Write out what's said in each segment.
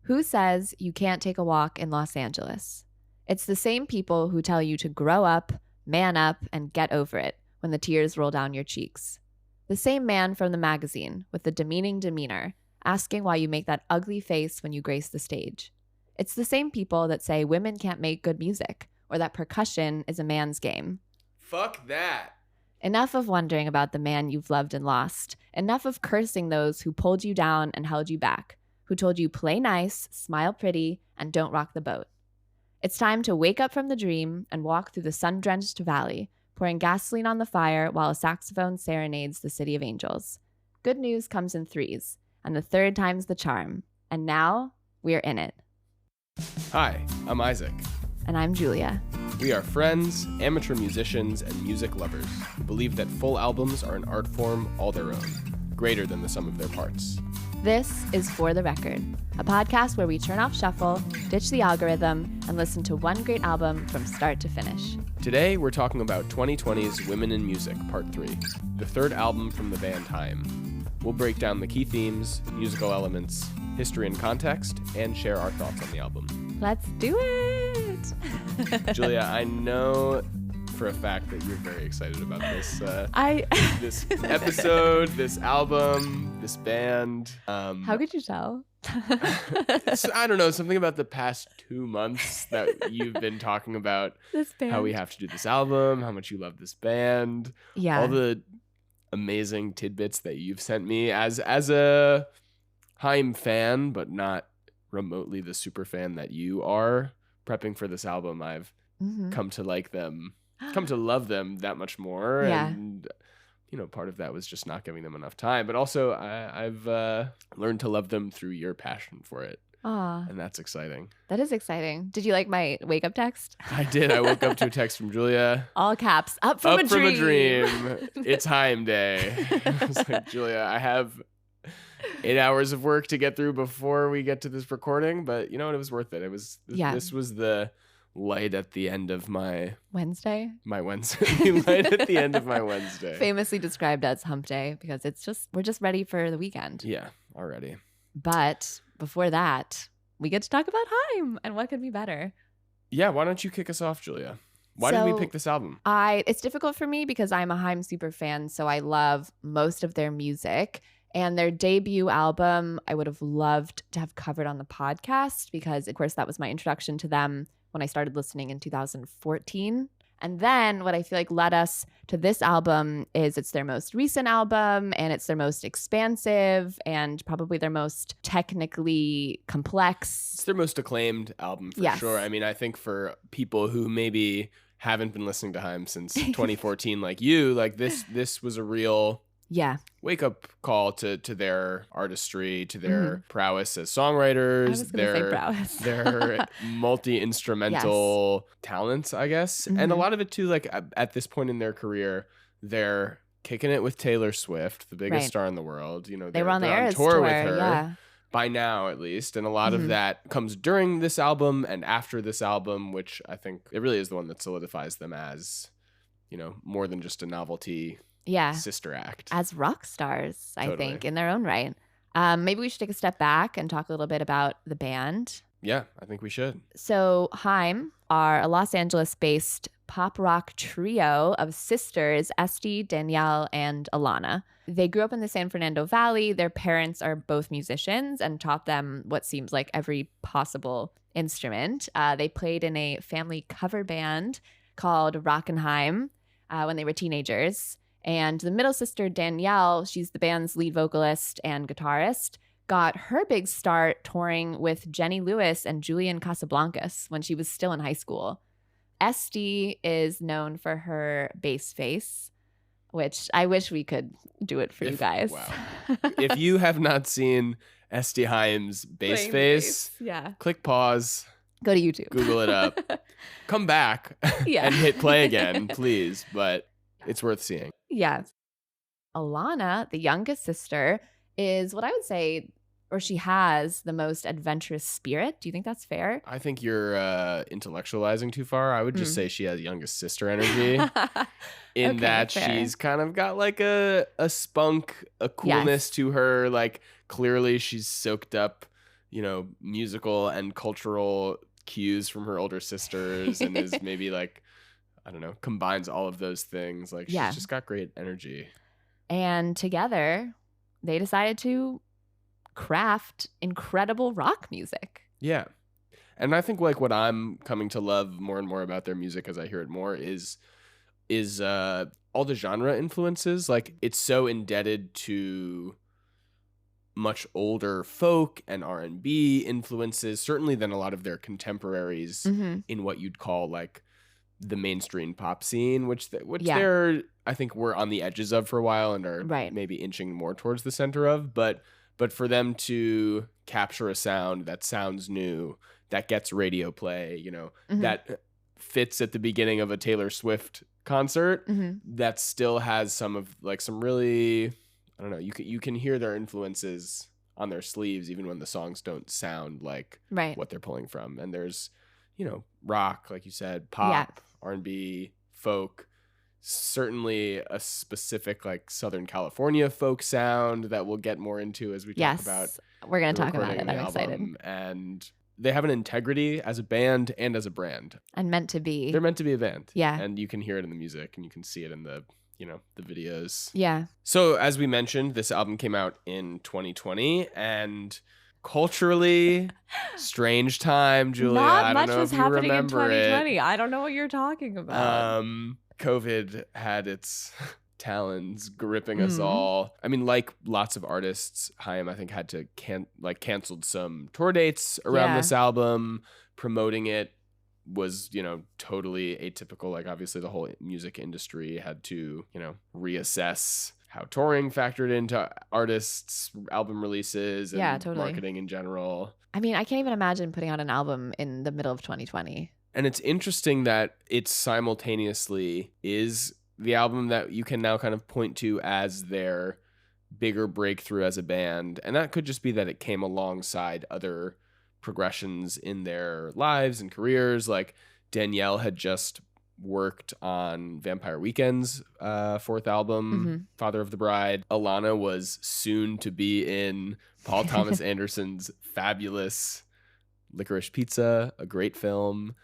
Who says you can't take a walk in Los Angeles? It's the same people who tell you to grow up, man up, and get over it when the tears roll down your cheeks. The same man from the magazine with the demeaning demeanor, asking why you make that ugly face when you grace the stage. It's the same people that say women can't make good music or that percussion is a man's game. Fuck that. Enough of wondering about the man you've loved and lost. Enough of cursing those who pulled you down and held you back, who told you play nice, smile pretty, and don't rock the boat. It's time to wake up from the dream and walk through the sun-drenched valley, pouring gasoline on the fire while a saxophone serenades the city of angels. Good news comes in threes, and the third time's the charm. And now, we're in it. Hi, I'm Isaac. And I'm Julia. We are friends, amateur musicians, and music lovers who believe that full albums are an art form all their own, greater than the sum of their parts. This is For the Record, a podcast where we turn off shuffle, ditch the algorithm, and listen to one great album from start to finish. Today, we're talking about 2020's Women in Music, Part 3, the third album from the band Haim. We'll break down the key themes, musical elements, history and context, and share our thoughts on the album. Let's do it! Julia, I know for a fact that you're very excited about this this episode, this album, this band. How could you tell? I don't know, something about the past 2 months that you've been talking about This band. how we have to do this album, how much you love this band, Yeah. all the amazing tidbits that you've sent me as a Haim fan, but not remotely the super fan that you are. Prepping for this album, I've come to like them, come to love them that much more. Yeah. And, you know, part of that was just not giving them enough time. But also, I've learned to love them through your passion for it. Aw, And that's exciting. that is exciting. Did you like my wake-up text? I did. I woke up to a text from Julia. All caps. Up from a dream. It's Haim Day. I was like, Julia, I have 8 hours of work to get through before we get to this recording, but you know what? It was worth it. This was the light at the end of my Wednesday. Wednesday. Light at the end of my Wednesday. Famously described as hump day because we're just ready for the weekend. Yeah, already. But before that, we get to talk about Haim, and what could be better? Yeah, why don't you kick us off, Julia? Why did we pick this album? It's difficult for me because I'm a Haim super fan, so I love most of their music. And their debut album, I would have loved to have covered on the podcast because, of course, that was my introduction to them when I started listening in 2014. And then what I feel like led us to this album is it's their most recent album and it's their most expansive and probably their most technically complex. It's their most acclaimed album for sure. I mean, I think for people who maybe haven't been listening to Haim since 2014 like you, like this was a real wake-up call to their artistry, to their prowess as songwriters, I was gonna say prowess. their multi-instrumental talents, I guess. And a lot of it too, like at this point in their career, they're kicking it with Taylor Swift, the biggest star in the world. You know, they were on the they're Eras tour with her. Yeah. By now, at least. And a lot of that comes during this album and after this album, which I think it really is the one that solidifies them as, you know, more than just a novelty Sister-Act. As rock stars, I think, in their own right. Maybe we should take a step back and talk a little bit about the band. Yeah, I think we should. So Haim are a Los Angeles-based pop rock trio of sisters, Esty, Danielle, and Alana. They grew up in the San Fernando Valley. Their parents are both musicians and taught them what seems like every possible instrument. They played in a family cover band called Rockenheim when they were teenagers. And the middle sister, Danielle, she's the band's lead vocalist and guitarist, got her big start touring with Jenny Lewis and Julian Casablancas when she was still in high school. Esty is known for her bass face, which I wish we could do it for you guys. Wow. If you have not seen Esty Haim's bass face, click pause. Go to YouTube. Google it up. Come back and hit play again, please. But it's worth seeing. Yes. Alana, the youngest sister, is what I would say, or she has the most adventurous spirit. Do you think that's fair? I think you're intellectualizing too far. I would just say she has youngest sister energy in that fair. She's kind of got like a spunk, a coolness to her. Like clearly she's soaked up, musical and cultural cues from her older sisters and is maybe like, I don't know, combines all of those things. Like Yeah. she's just got great energy. And together they decided to craft incredible rock music. Yeah. And I think like what I'm coming to love more and more about their music as I hear it more is all the genre influences. Like it's so indebted to much older folk and R&B influences, certainly than a lot of their contemporaries Mm-hmm. in what you'd call like the mainstream pop scene, which Yeah. they're, I think, were on the edges of for a while and are Right. maybe inching more towards the center of. But for them to capture a sound that sounds new, that gets radio play, Mm-hmm. that fits at the beginning of a Taylor Swift concert, Mm-hmm. that still has some of like some really, I don't know, you can hear their influences on their sleeves even when the songs don't sound like Right. what they're pulling from. And there's, rock, like you said, pop, R&B, folk, certainly a specific like Southern California folk sound that we'll get more into as we talk about. We're going to the talk about it. recording of I'm the excited. album. And they have an integrity as a band and as a brand. And meant to be. They're meant to be a band. Yeah. And you can hear it in the music and you can see it in the, the videos. Yeah. So as we mentioned, this album came out in 2020 and culturally strange time, Julia. Not I much don't know was if you happening in remember 2020. it. I don't know what you're talking about. COVID had its talons gripping us Mhm. all. I mean, like lots of artists, Haim, I think, had to canceled some tour dates around Yeah. this album. Promoting it was, totally atypical. Like obviously the whole music industry had to, reassess how touring factored into artists' album releases and Yeah, totally. marketing in general. I mean, I can't even imagine putting out an album in the middle of 2020. And it's interesting that it simultaneously is the album that you can now kind of point to as their bigger breakthrough as a band. And that could just be that it came alongside other progressions in their lives and careers. Like Danielle had just worked on Vampire Weekend's fourth album, Mhm. Father of the Bride. Alana was soon to be in Paul Thomas Anderson's fabulous Licorice Pizza, a great film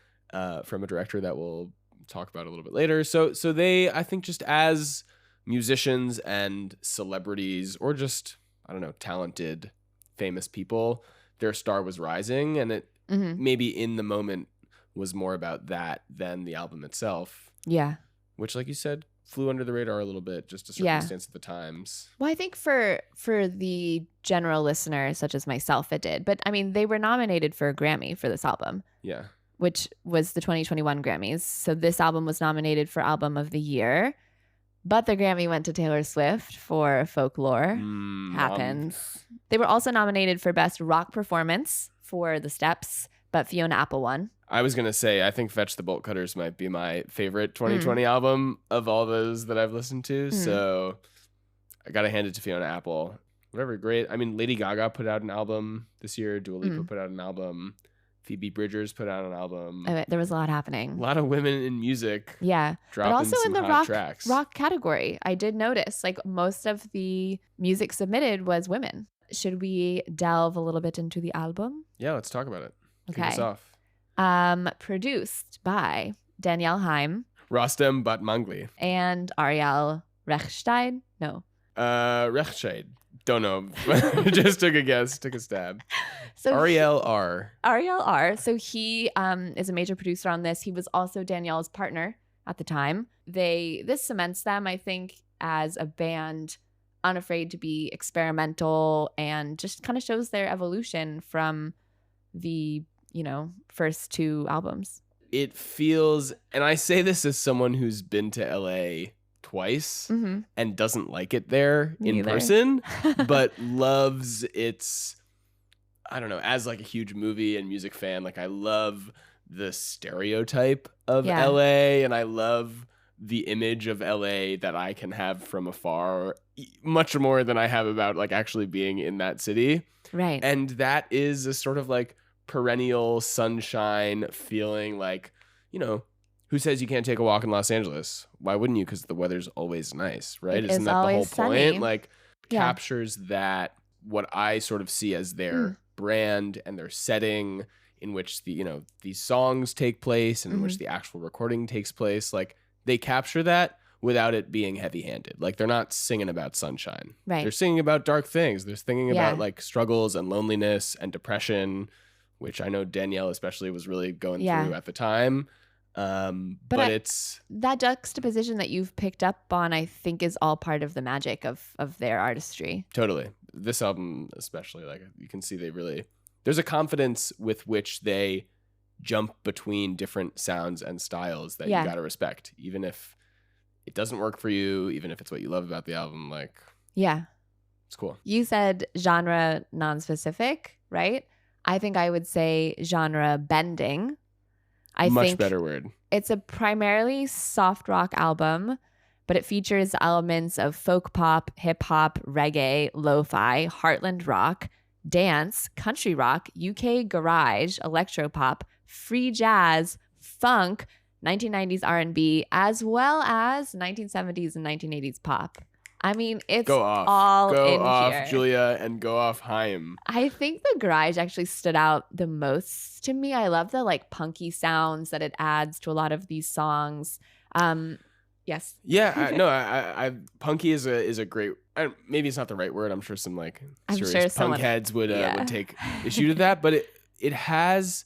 from a director that we'll talk about a little bit later. So they, I think, just as musicians and celebrities, or just, I don't know, talented, famous people, their star was rising, and it Mhm. maybe in the moment was more about that than the album itself, Yeah. which, like you said, flew under the radar a little bit, just a Yeah. circumstance of the times. Well, I think for the general listener, such as myself, it did. But I mean, they were nominated for a Grammy for this album, Yeah. which was the 2021 Grammys. So this album was nominated for Album of the Year. But the Grammy went to Taylor Swift for Folklore. Happens. They were also nominated for Best Rock Performance for The Steps, but Fiona Apple won. I was going to say, I think Fetch the Bolt Cutters might be my favorite 2020 album of all those that I've listened to. So I got to hand it to Fiona Apple. Whatever, great. I mean, Lady Gaga put out an album this year. Dua Lipa put out an album. Phoebe Bridgers put out an album. There was a lot happening. A lot of women in music. Yeah. Dropping But also some in the hot tracks. rock category, I did notice like most of the music submitted was women. Should we delve a little bit into the album? Yeah, let's talk about it. Kick Okay. us off. Produced by Danielle Haim Rostem Batmangli. and Ariel Rechstein. No. Rechstein. Don't know. Just took a guess. Took a stab. So Ariel R. Ariel R. So he is a major producer on this. He was also Danielle's partner at the time. This cements them, I think, as a band unafraid to be experimental and just kind of shows their evolution from the, first two albums. It feels, and I say this as someone who's been to LA twice and doesn't like it there Me in either. person, but loves its, I don't know, as like a huge movie and music fan, like I love the stereotype of Yeah. LA, and I love the image of LA that I can have from afar, much more than I have about like actually being in that city. Right. And that is a sort of like perennial sunshine feeling, like, who says you can't take a walk in Los Angeles? Why wouldn't you? Because the weather's always nice, right? It Isn't is that the whole always sunny. point? Like, Yeah. captures that, what I sort of see as their brand and their setting in which these songs take place and in which Mhm. the actual recording takes place, like they capture that without it being heavy-handed. Like they're not singing about sunshine. They're Right. singing about dark things. They're singing about Yeah. like struggles and loneliness and depression, which I know Danielle especially was really going through Yeah. at the time. But But it's that juxtaposition that you've picked up on, I think, is all part of the magic of their artistry. totally this album, especially, like you can see there's a confidence with which they jump between different sounds and styles that you Yeah. gotta respect, even if it doesn't work for you, even if it's what you love about the album. Like Yeah. it's cool. You said genre non-specific, right? I think I would say genre bending. I Much think better word. it's a primarily soft rock album, but it features elements of folk pop, hip hop, reggae, lo-fi, heartland rock, dance, country rock, UK garage, electropop, free jazz, funk, 1990s R&B, as well as 1970s and 1980s pop. I mean, it's Go off. all Go in off, here. Julia, and go off, Haim. I think the garage actually stood out the most to me. I love the like punky sounds that it adds to a lot of these songs. Yes. Yeah, no, I punky is a great. Maybe it's not the right word. I'm sure some like I'm serious sure punk someone- heads would yeah. take issue to that, but it has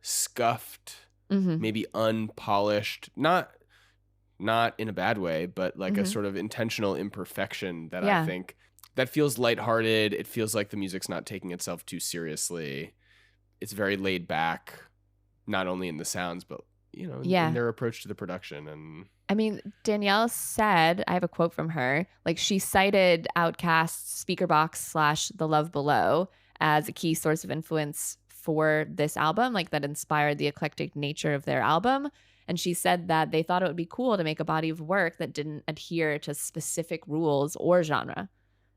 scuffed, Mhm. maybe unpolished, not in a bad way, but like a Mhm. sort of intentional imperfection that Yeah. I think that feels lighthearted. It feels like the music's not taking itself too seriously. It's very laid back, not only in the sounds, but Yeah. in their approach to the production. And I mean, Danielle said, I have a quote from her, like she cited Outkast's Speakerbox / The Love Below as a key source of influence for this album, like that inspired the eclectic nature of their album. And she said that they thought it would be cool to make a body of work that didn't adhere to specific rules or genre.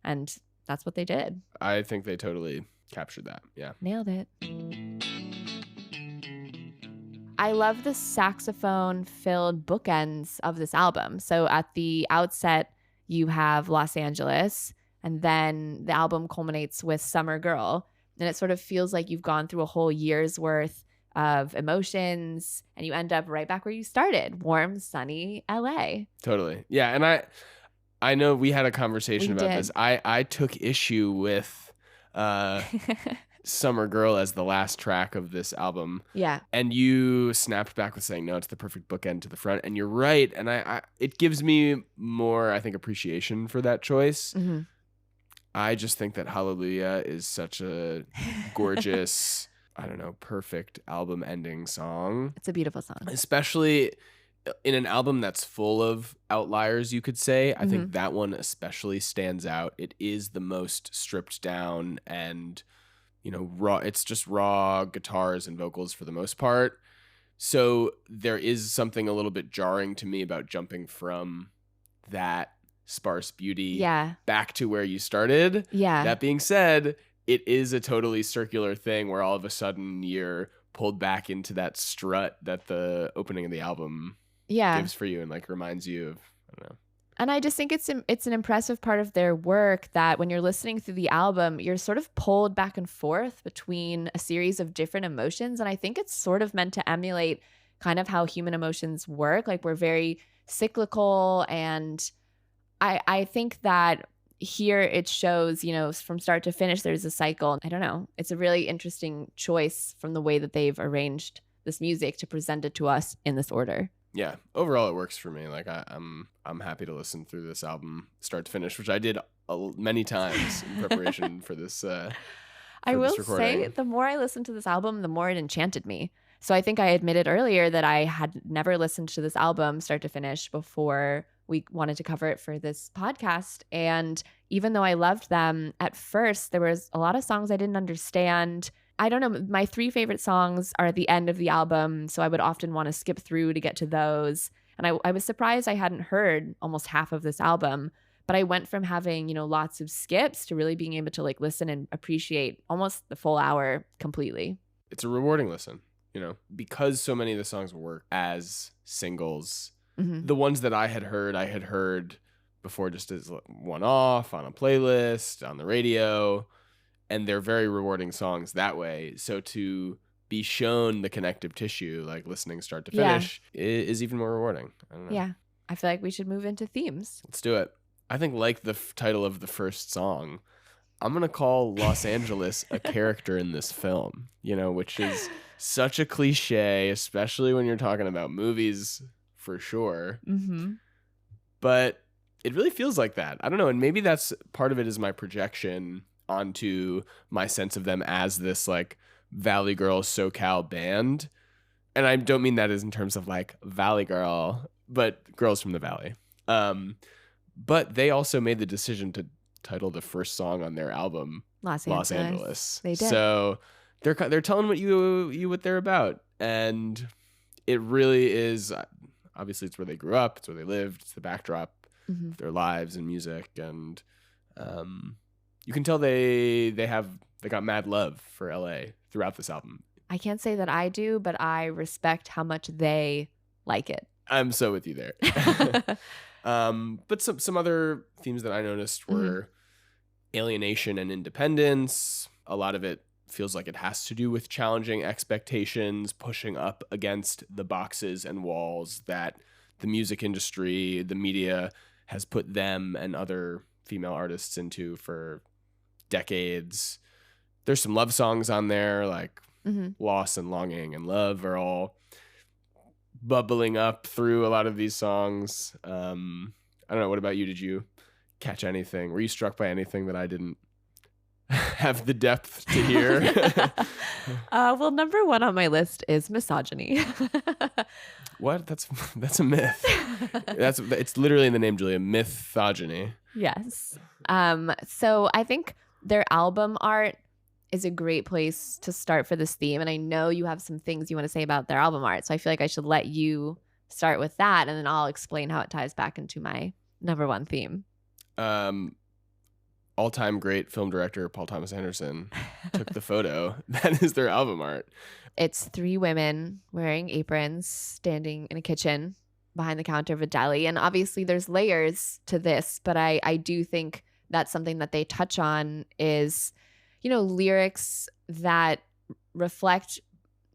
And that's what they did. I think they totally captured that. Yeah. Nailed it. I love the saxophone-filled bookends of this album. So at the outset, you have Los Angeles, and then the album culminates with Summer Girl. And it sort of feels like you've gone through a whole year's worth of emotions, and you end up right back where you started, warm, sunny LA. Totally. Yeah. And I know we had a conversation We about did. this. I took issue with Summer Girl as the last track of this album. Yeah. And you snapped back with saying, no, it's the perfect bookend to the front. And you're right. And I it gives me more, I think, appreciation for that choice. Mm-hmm. I just think that Hallelujah is such a gorgeous, I don't know, perfect album ending song. It's a beautiful song. Especially in an album that's full of outliers, you could say. I Mm-hmm. think that one especially stands out. It is the most stripped down and, raw. It's just raw guitars and vocals for the most part. So there is something a little bit jarring to me about jumping from that sparse beauty back to where you started. Yeah. That being said, it is a totally circular thing where all of a sudden you're pulled back into that strut that the opening of the album gives for you and like reminds you of, I don't know. And I just think it's an impressive part of their work that when you're listening through the album, you're sort of pulled back and forth between a series of different emotions. And I think it's sort of meant to emulate kind of how human emotions work. Like we're very cyclical, and I think that here it shows, from start to finish, there's a cycle. I don't know. It's a really interesting choice from the way that they've arranged this music to present it to us in this order. Yeah, overall it works for me. Like I'm happy to listen through this album start to finish, which I did many times in preparation for this. I will say, the more I listened to this album, the more it enchanted me. So I think I admitted earlier that I had never listened to this album start to finish before we wanted to cover it for this podcast. And even though I loved them at first, there was a lot of songs I didn't understand. I don't know. My 3 favorite songs are at the end of the album, so I would often want to skip through to get to those. And I was surprised I hadn't heard almost half of this album, but I went from having, lots of skips to really being able to like listen and appreciate almost the full hour completely. It's a rewarding listen, because so many of the songs work as singles. Mm-hmm. The ones that I had heard before just as one off on a playlist, on the radio. and they're very rewarding songs that way. So to be shown the connective tissue, like listening start to Yeah. finish, is even more rewarding. I don't know. Yeah. I feel like we should move into themes. Let's do it. I think, like the title of the first song, I'm going to call Los Angeles a character in this film, which is such a cliche, especially when you're talking about movies, for sure. Mm-hmm. But it really feels like that. I don't know. And maybe that's part of it is my projection onto my sense of them as this like Valley Girl SoCal band. And I don't mean that as in terms of like Valley Girl, but girls from the Valley. But they also made the decision to title the first song on their album Los Angeles. They did. So they're telling what they're about. And it really is, obviously it's where they grew up, it's where they lived, it's the backdrop of their lives and music. And you can tell they got mad love for LA throughout this album. I can't say that I do, but I respect how much they like it. I'm so with you there. But some other themes that I noticed were alienation and independence. A lot of it feels like it has to do with challenging expectations, pushing up against the boxes and walls that the music industry, the media has put them and other female artists into for decades. There's some love songs on there, like Loss and Longing and Love are all bubbling up through a lot of these songs. I don't know. What about you? Did you catch anything? Were you struck by anything that I didn't have the depth to hear? Well, number one on my list is misogyny. What? That's a myth. It's literally in the name, Julia. Mythogeny. Yes. So I think their album art is a great place to start for this theme. And I know you have some things you want to say about their album art. So I feel like I should let you start with that, and then I'll explain how it ties back into my number one theme. All-time great film director Paul Thomas Anderson took the photo. That is their album art. It's 3 women wearing aprons standing in a kitchen behind the counter of a deli. And obviously there's layers to this, but I do think that's something that they touch on is, lyrics that reflect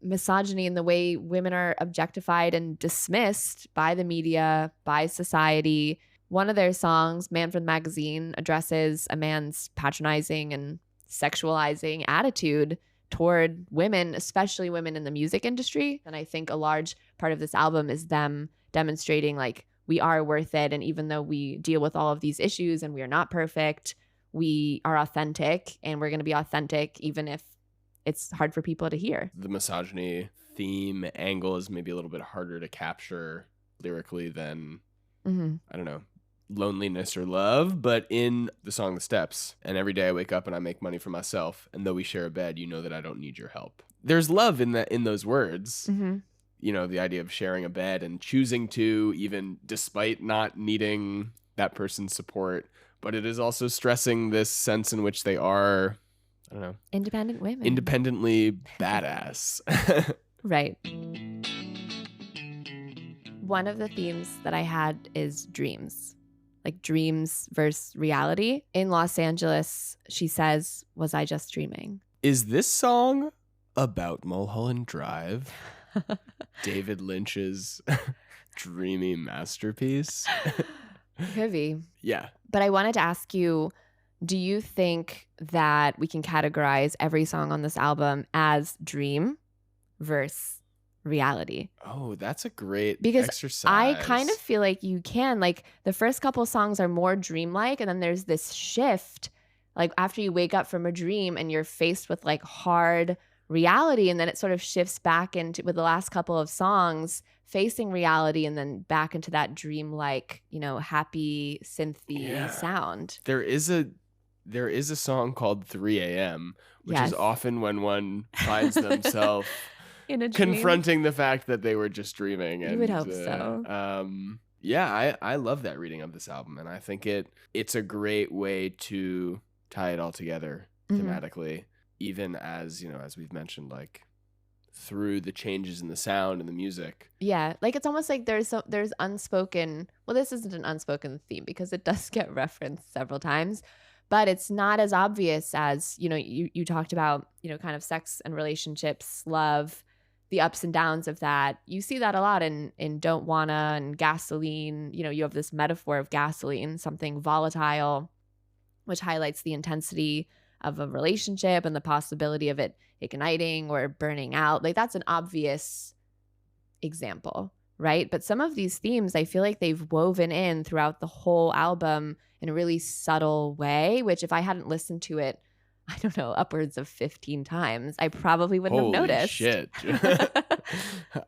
misogyny in the way women are objectified and dismissed by the media, by society. One of their songs, Man from the Magazine, addresses a man's patronizing and sexualizing attitude toward women, especially women in the music industry. And I think a large part of this album is them demonstrating like we are worth it. And even though we deal with all of these issues and we are not perfect, we are authentic, and we're going to be authentic even if it's hard for people to hear. The misogyny theme angle is maybe a little bit harder to capture lyrically than, I don't know, loneliness or love. But in the song The Steps, and every day I wake up and I make money for myself, and though we share a bed, you know that I don't need your help. There's love in those words. The idea of sharing a bed and choosing to, even despite not needing that person's support. But it is also stressing this sense in which they are, I don't know, independent women, independently badass. Right. One of the themes that I had is dreams, like dreams versus reality. In Los Angeles, she says, "Was I just dreaming?" Is this song about Mulholland Drive, David Lynch's dreamy masterpiece? Could be. Yeah. But I wanted to ask you, do you think that we can categorize every song on this album as dream versus reality? Oh, that's a great because exercise. I kind of feel like you can. Like the first couple songs are more dreamlike, and then there's this shift, like after you wake up from a dream and you're faced with like hard reality, and then it sort of shifts back into, with the last couple of songs, facing reality and then back into that dreamlike, happy synthy sound. There is a song called 3 a.m., which is often when one finds themselves in a dream, confronting the fact that they were just dreaming. And, you would hope so. I love that reading of this album, and I think it's a great way to tie it all together thematically, even as, as we've mentioned, like through the changes in the sound and the music. Yeah, like it's almost like there's unspoken, well, this isn't an unspoken theme because it does get referenced several times, but it's not as obvious as, you talked about, kind of sex and relationships, love, the ups and downs of that. You see that a lot in Don't Wanna and Gasoline. You have this metaphor of gasoline, something volatile, which highlights the intensity of a relationship and the possibility of it igniting or burning out. Like, that's an obvious example, right? But some of these themes, I feel like they've woven in throughout the whole album in a really subtle way, which if I hadn't listened to it, I don't know, upwards of 15 times, I probably wouldn't have Holy noticed. Shit.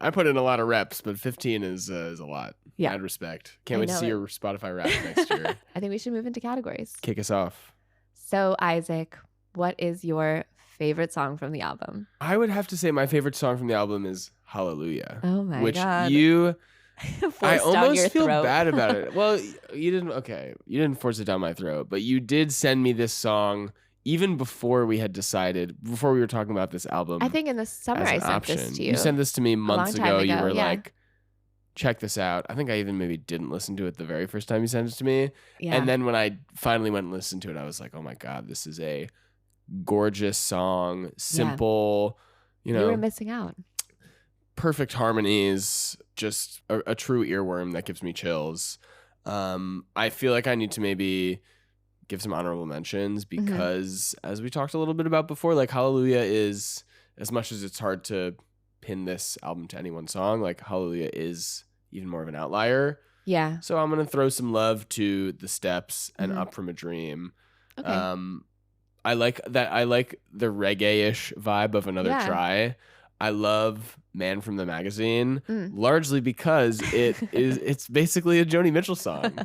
I put in a lot of reps, but 15 is a lot. Yeah. Mad respect. Can't wait to see your Spotify rap next year. I think we should move into categories. Kick us off. So, Isaac, what is your favorite song from the album? I would have to say my favorite song from the album is Hallelujah. Oh my which God. I almost feel throat. bad about it. Well, you didn't force it down my throat, but you did send me this song even before we were talking about this album. I think in the summer I sent this to you. You sent this to me months ago. You were yeah. like, check this out. I think I even maybe didn't listen to it the very first time you sent it to me. Yeah. And then when I finally went and listened to it, I was like, oh my God, this is a gorgeous song. Simple, You were missing out. Perfect harmonies, just a true earworm that gives me chills. I feel like I need to maybe give some honorable mentions because as we talked a little bit about before, like Hallelujah is, as much as it's hard to pin this album to any one song, like Hallelujah is even more of an outlier. Yeah. So I'm going to throw some love to The Steps and Up From a Dream. Okay. I like the reggae-ish vibe of Another Try. I love Man from the Magazine, largely because it's basically a Joni Mitchell song.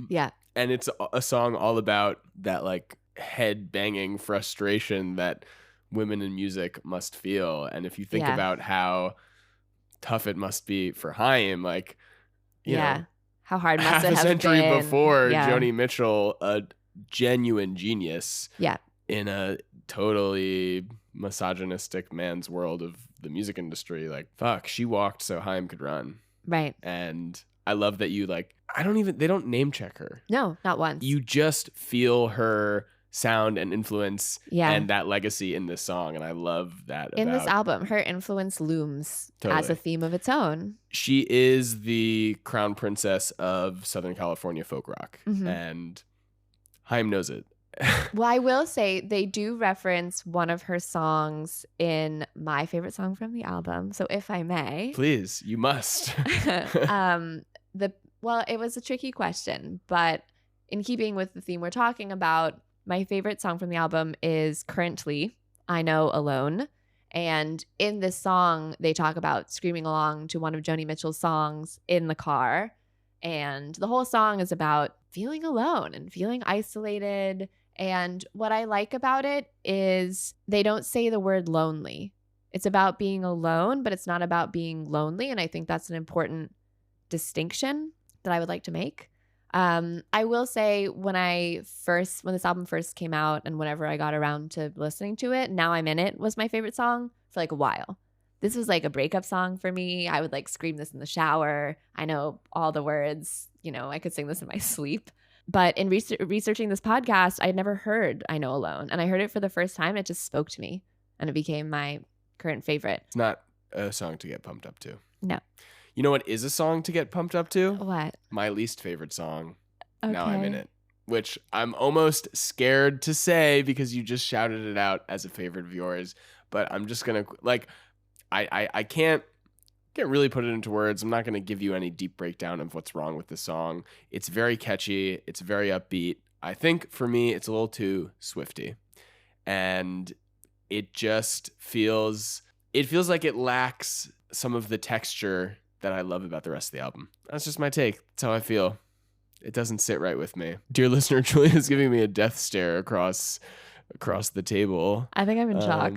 Yeah. And it's a song all about that like head banging frustration that women in music must feel. And if you think about how tough it must be for Haim, like, you know, how hard must half it a have century been? before Joni Mitchell, a genuine genius in a totally misogynistic man's world of the music industry. Like, fuck, she walked so Haim could run. Right. And I love that you like, they don't name check her. No, not once. You just feel her sound and influence and that legacy in this song. And I love that. In this album, her influence looms as a theme of its own. She is the crown princess of Southern California folk rock. And Haim knows it. Well, I will say they do reference one of her songs in my favorite song from the album. So if I may. Please, you must. Well, it was a tricky question, but in keeping with the theme we're talking about, my favorite song from the album is currently I Know Alone. And in this song, they talk about screaming along to one of Joni Mitchell's songs in the car. And the whole song is about feeling alone and feeling isolated. And what I like about it is they don't say the word lonely. It's about being alone, but it's not about being lonely. And I think that's an important distinction that I would like to make. I will say when this album first came out and whenever I got around to listening to it, Now I'm In It was my favorite song for like a while. This was like a breakup song for me. I would like scream this in the shower. I know all the words, I could sing this in my sleep. But in researching this podcast, I'd never heard I Know Alone. And I heard it for the first time. It just spoke to me and it became my current favorite. It's not a song to get pumped up to. No. You know what is a song to get pumped up to? What? My least favorite song, Okay. Now I'm In It, which I'm almost scared to say because you just shouted it out as a favorite of yours. But I'm just going to, like, I can't really put it into words. I'm not going to give you any deep breakdown of what's wrong with the song. It's very catchy. It's very upbeat. I think for me, it's a little too Swifty. And it just feels like it lacks some of the texture that I love about the rest of the album. That's just my take. That's how I feel. It doesn't sit right with me. Dear listener, Julia's giving me a death stare across the table. I think I'm in shock.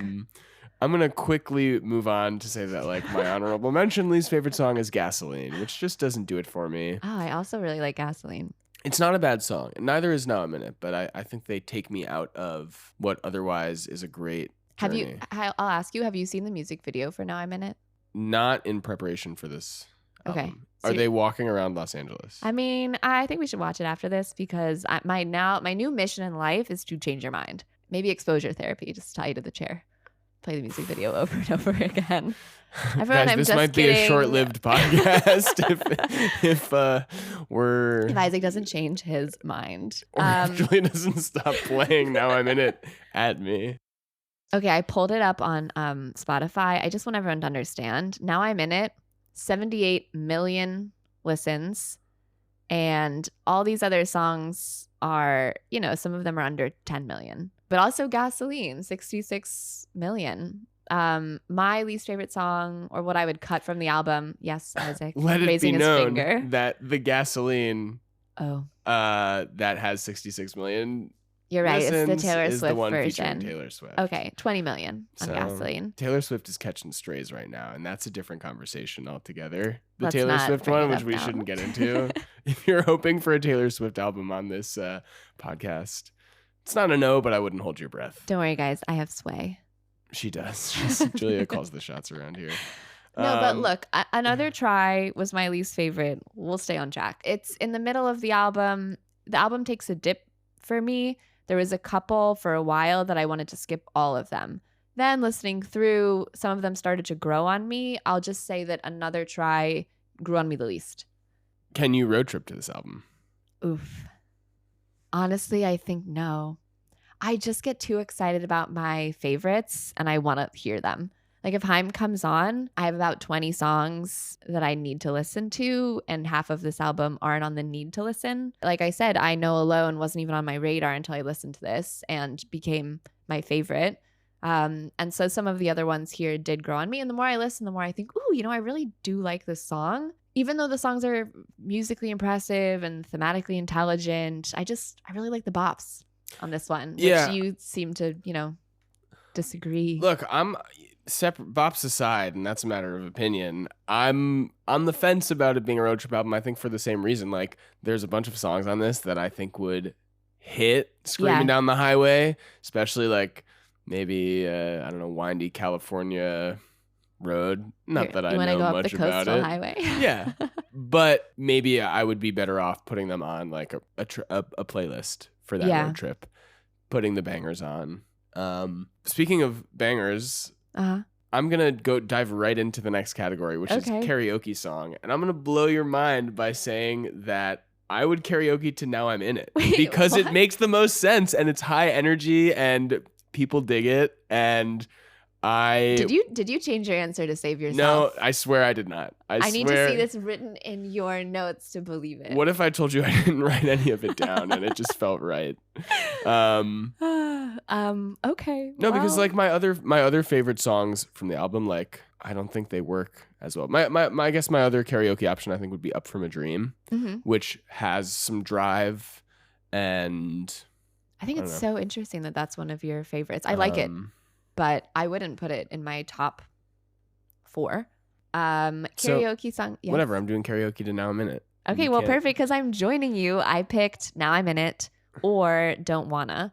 I'm going to quickly move on to say that like my honorable mention least favorite song is Gasoline, which just doesn't do it for me. Oh, I also really like Gasoline. It's not a bad song. Neither is Now I'm In It, but I think they take me out of what otherwise is a great journey. I'll ask you, have you seen the music video for Now I'm In It? Not in preparation for this album. Okay. Are they walking around Los Angeles? I mean, I think we should watch it after this because my new mission in life is to change your mind. Maybe exposure therapy, just tie you to the chair, play the music video over and over again. Everyone, Guys, I'm this just might kidding. be a short-lived podcast if Isaac doesn't change his mind. or if Julia doesn't stop playing Now I'm In It at me. Okay, I pulled it up on Spotify. I just want everyone to understand. Now I'm In It, 78 million listens, and all these other songs are, some of them are under 10 million. But also Gasoline, 66 million. My least favorite song, or what I would cut from the album, yes, Isaac, Let it raising be his known finger. that the Gasoline that has 66 million You're right. It's the listens Taylor is Swift the one version. featuring Taylor Swift. Okay, 20 million on So, Gasoline. Taylor Swift is catching strays right now, and that's a different conversation altogether. The Let's Taylor not Swift bring one, it which up we now. shouldn't get into. If you're hoping for a Taylor Swift album on this podcast, it's not a no, but I wouldn't hold your breath. Don't worry, guys. I have sway. She does. Julia calls the shots around here. No, but look, Another Try was my least favorite. We'll stay on track. It's in the middle of the album. The album takes a dip for me. There was a couple for a while that I wanted to skip all of them. Then listening through, some of them started to grow on me. I'll just say that Another Try grew on me the least. Can you road trip to this album? Oof. Honestly, I think no. I just get too excited about my favorites and I want to hear them. Like if Haim comes on, I have about 20 songs that I need to listen to, and half of this album aren't on the need to listen. Like I said, I Know Alone wasn't even on my radar until I listened to this and became my favorite. And so some of the other ones here did grow on me. And the more I listen, the more I think, ooh, I really do like this song. Even though the songs are musically impressive and thematically intelligent, I really like the bops on this one, which you seem to, disagree. Look, I'm separate bops aside, and that's a matter of opinion. I'm on the fence about it being a road trip album. I think for the same reason. Like, there's a bunch of songs on this that I think would hit screaming down the highway, especially like maybe I don't know, windy California road. Not that I know go much up the about coastal it. highway. Yeah, but maybe I would be better off putting them on like a playlist for that road trip, putting the bangers on. Speaking of bangers, I'm gonna go dive right into the next category, which is karaoke song, and I'm gonna blow your mind by saying that I would karaoke to Now I'm In It. Wait, because what? it makes the most sense and it's high energy and people dig it. And Did you change your answer to save yourself? No, I swear I did not. I need to see this written in your notes to believe it. What if I told you I didn't write any of it down and it just felt right? Okay. No, because like my other favorite songs from the album, like I don't think they work as well. I guess my other karaoke option I think would be Up From a Dream, which has some drive, and I think it's so interesting that that's one of your favorites. I like it, but I wouldn't put it in my top 4. Karaoke song. Yes. Whatever. I'm doing karaoke to Now I'm In It. Okay, well, perfect, because I'm joining you. I picked Now I'm In It or Don't Wanna.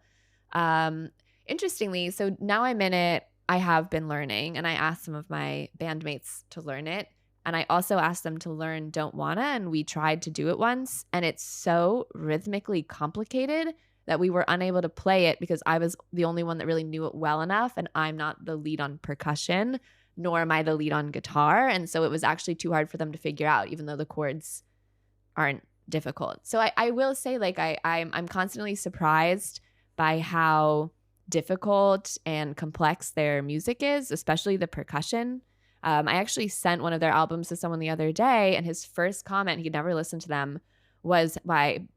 Interestingly, so Now I'm In It, I have been learning, and I asked some of my bandmates to learn it. And I also asked them to learn Don't Wanna, and we tried to do it once. And it's so rhythmically complicated that we were unable to play it because I was the only one that really knew it well enough. And I'm not the lead on percussion, nor am I the lead on guitar. And so it was actually too hard for them to figure out, even though the chords aren't difficult. So I will say, like, I'm constantly surprised by how difficult and complex their music is, especially the percussion. I actually sent one of their albums to someone the other day, and his first comment, he'd never listened to them, was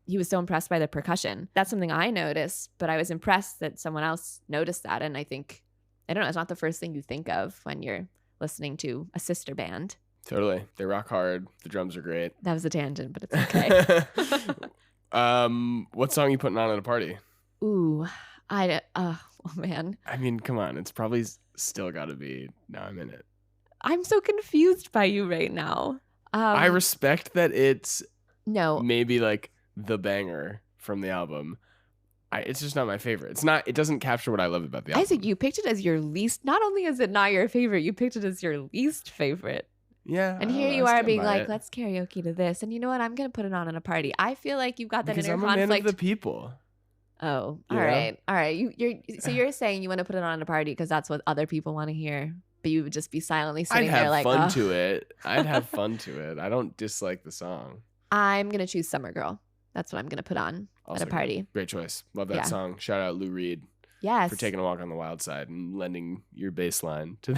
he was so impressed by the percussion. That's something I noticed, but I was impressed that someone else noticed that. And I think, I don't know, it's not the first thing you think of when you're listening to a sister band. Totally. They rock hard. The drums are great. That was a tangent, but it's okay. What song are you putting on at a party? Ooh, oh man. I mean, come on. It's probably still got to be Now I'm In It. I'm so confused by you right now. I respect that it's no, maybe like the banger from the album. It's just not my favorite. It doesn't capture what I love about the album. Isaac, you picked it as your least. Not only is it not your favorite, you picked it as your least favorite. Yeah. And I don't here know, you I are stand being by like, it. let's karaoke to this. And you know what? I'm going to put it on in a party. I feel like you've got that Because inner I'm a man of conflict. the people. Oh, You all know? right. All right. So you're saying you want to put it on in a party because that's what other people want to hear, but you would just be silently I'd sitting there have like, fun oh, to it. I'd have fun to it. I don't dislike the song. I'm going to choose Summer Girl. That's what I'm going to put on Also at a party. good. Great choice. Love that Yeah. song. Shout out Lou Reed Yes. for taking a walk on the wild side and lending your bass line to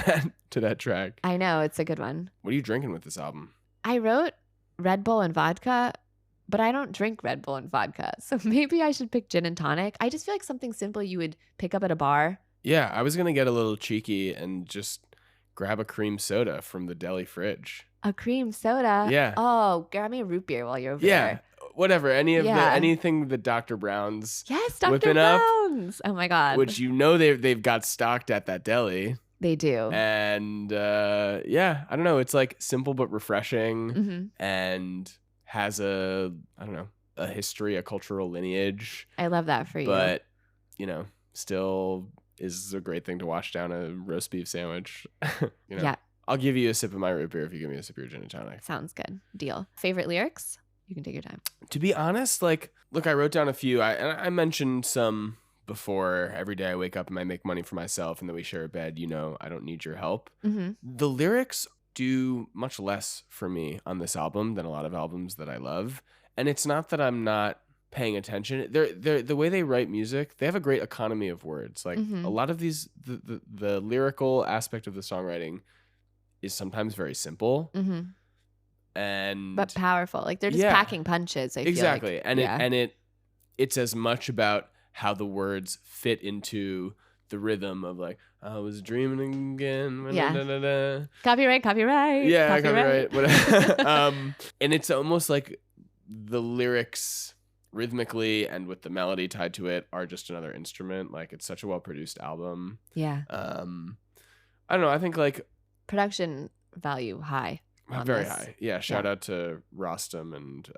that track. I know. It's a good one. What are you drinking with this album? I wrote Red Bull and vodka, but I don't drink Red Bull and vodka. So maybe I should pick gin and tonic. I just feel like something simple you would pick up at a bar. Yeah, I was going to get a little cheeky and just grab a cream soda from the deli fridge. A cream soda? Yeah. Oh, grab me a root beer while you're over Yeah. there. Whatever. Yeah. Anything that Dr. Brown's Yes, Dr. whipping up, Brown's. Oh my God. which they've got stocked at that deli. They do. And yeah, I don't know. It's like simple but refreshing Mm-hmm. and has a history, a cultural lineage. I love that for you. But, still is a great thing to wash down a roast beef sandwich. Yeah. I'll give you a sip of my root beer if you give me a sip of your gin and tonic. Sounds good. Deal. Favorite lyrics? You can take your time. To be honest, look, I wrote down a few. I mentioned some before. Every day I wake up and I make money for myself, and then we share a bed. I don't need your help. Mm-hmm. The lyrics do much less for me on this album than a lot of albums that I love. And it's not that I'm not paying attention. They're the way they write music, they have a great economy of words. Like a lot of these, the lyrical aspect of the songwriting is sometimes very simple. Mm-hmm. But powerful. Like they're just packing punches. I exactly. feel like. And it's as much about how the words fit into the rhythm of like, I was dreaming again. Yeah. Da, da, da. Copyright. Yeah, copyright. And it's almost like the lyrics rhythmically and with the melody tied to it are just another instrument. Like it's such a well produced album. Yeah. I don't know. I think like production value high. Very high. Yeah. Shout out to Rostam and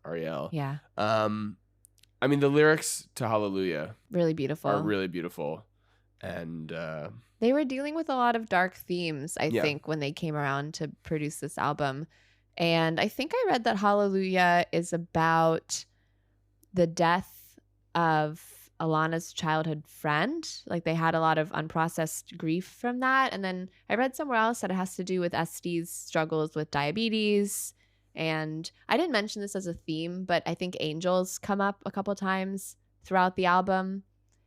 Ariel. Yeah. I mean, the lyrics to Hallelujah really beautiful. are really beautiful. And they were dealing with a lot of dark themes, I think, when they came around to produce this album. And I think I read that Hallelujah is about the death of Alana's childhood friend. Like they had a lot of unprocessed grief from that. And then I read somewhere else that it has to do with Este's struggles with diabetes. And I didn't mention this as a theme, but I think angels come up a couple times throughout the album.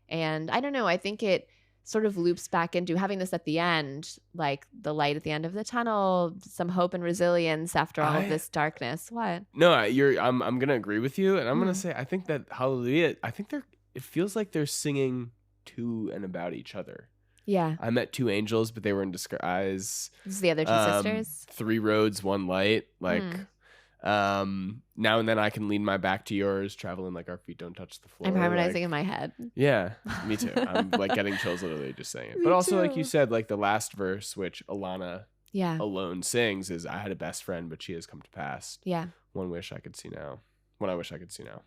And I don't know, I think it sort of loops back into having this at the end, like the light at the end of the tunnel, some hope and resilience after all of this darkness. What? No, I'm gonna agree with you, and I'm gonna say I think that Hallelujah. It feels like they're singing to and about each other. Yeah. I met two angels, but they were in disguise. This is the other two sisters. Three roads, one light. Like, now and then I can lean my back to yours, traveling like our feet don't touch the floor. I'm harmonizing in my head. Yeah, me too. I'm like getting chills literally just saying it. But also, like you said, like the last verse, which Alana alone sings, is I had a best friend, but she has come to pass. Yeah. One wish I could see now. One I wish I could see now.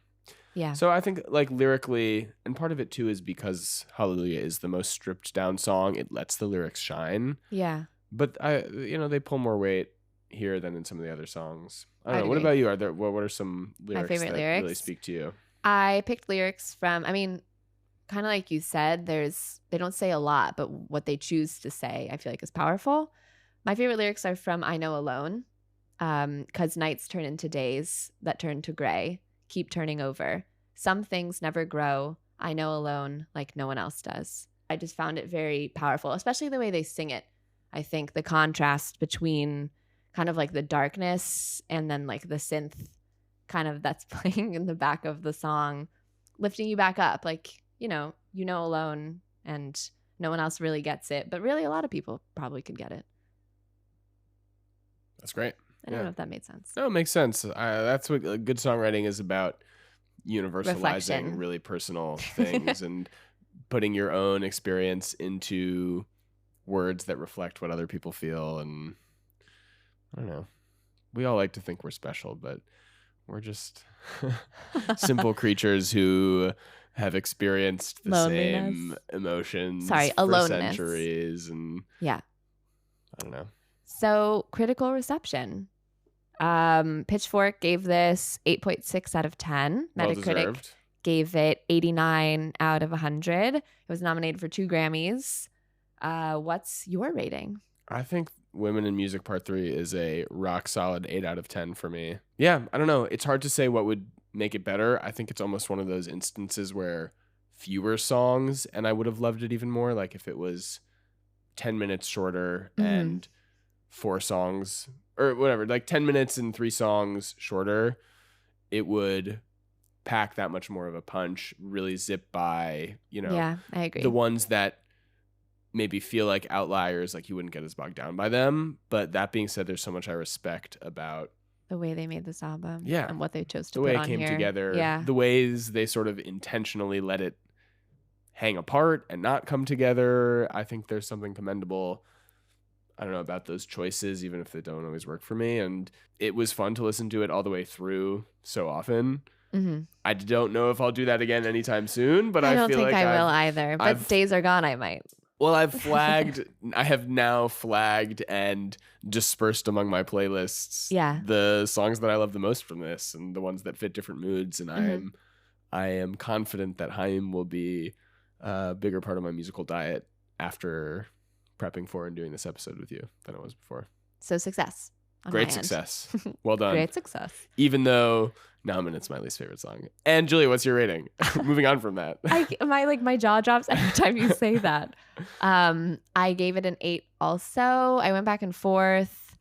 Yeah. So I think like lyrically, and part of it too is because Hallelujah is the most stripped down song. It lets the lyrics shine. Yeah. But they pull more weight here than in some of the other songs. I don't know. I'd What agree. about you? What are some lyrics favorite that lyrics? really speak to you? I picked lyrics from, I mean, kind of like you said, they don't say a lot, but what they choose to say, I feel like is powerful. My favorite lyrics are from I Know Alone, 'cause nights turn into days that turn to gray, keep turning over. Some things never grow. I know alone like no one else does. I just found it very powerful, especially the way they sing it. I think the contrast between kind of like the darkness and then like the synth kind of that's playing in the back of the song, lifting you back up. Like, you know alone and no one else really gets it, but really a lot of people probably could get it. That's great. I don't know if that made sense. No, it makes sense. That's what good songwriting is about. Universalizing Reflection. really personal things and putting your own experience into words that reflect what other people feel. And I don't know, we all like to think we're special, but we're just simple creatures who have experienced the same emotions for aloneness. centuries. And Yeah. I don't know. So critical reception. Pitchfork gave this 8.6 out of 10. Well Metacritic deserved. gave it 89 out of 100. It was nominated for 2 Grammys. What's your rating? I think Women in Music Part 3 is a rock solid 8 out of 10 for me. Yeah, I don't know. It's hard to say what would make it better. I think it's almost one of those instances where fewer songs and I would have loved it even more. Like if it was 10 minutes shorter and 4 songs or whatever, like 10 minutes and 3 songs shorter, it would pack that much more of a punch, really zip by, Yeah, I agree. the ones that maybe feel like outliers, like you wouldn't get as bogged down by them. But that being said, there's so much I respect about the way they made this album. Yeah. And what they chose to the put way on it came here. together, Yeah. the ways they sort of intentionally let it hang apart and not come together. I think there's something commendable, I don't know, about those choices, even if they don't always work for me. And it was fun to listen to it all the way through so often. Mm-hmm. I don't know if I'll do that again anytime soon, but I I don't feel think like I will either. But I've- Days Are Gone, I might. Well, I have now flagged and dispersed among my playlists Yeah. the songs that I love the most from this and the ones that fit different moods. And Mhm. I am confident that Haim will be a bigger part of my musical diet after prepping for and doing this episode with you than it was before. So success. on my Great end. success. Well done. Great success. Even though Now Minute's my least favorite song. And Julia, what's your rating? Moving on from that. My jaw drops every time you say that. I gave it an 8 also. I went back and forth.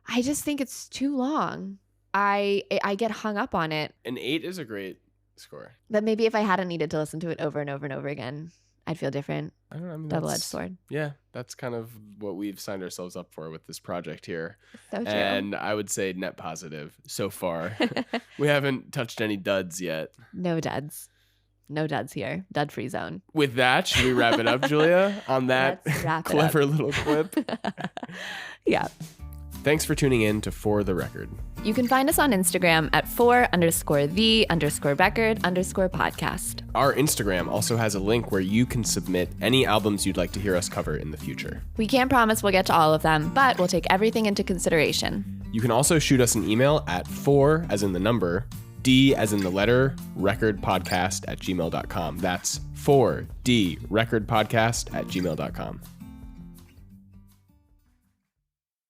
I just think it's too long. I get hung up on it. An 8 is a great score. But maybe if I hadn't needed to listen to it over and over and over again, I'd feel different. I don't know. I mean, Double-edged that's- sword. Yeah, that's kind of what we've signed ourselves up for with this project here. So true. And I would say net positive so far. We haven't touched any duds yet. No duds. No duds here. Dud-free zone. With that, should we wrap it up, Julia? On that Let's wrap it clever little clip. Yeah. Thanks for tuning in to For the Record. You can find us on Instagram at @for_the_record_podcast. Our Instagram also has a link where you can submit any albums you'd like to hear us cover in the future. We can't promise we'll get to all of them, but we'll take everything into consideration. You can also shoot us an email at 4 as in the number, D as in the letter, recordpodcast@gmail.com. That's 4D recordpodcast@gmail.com.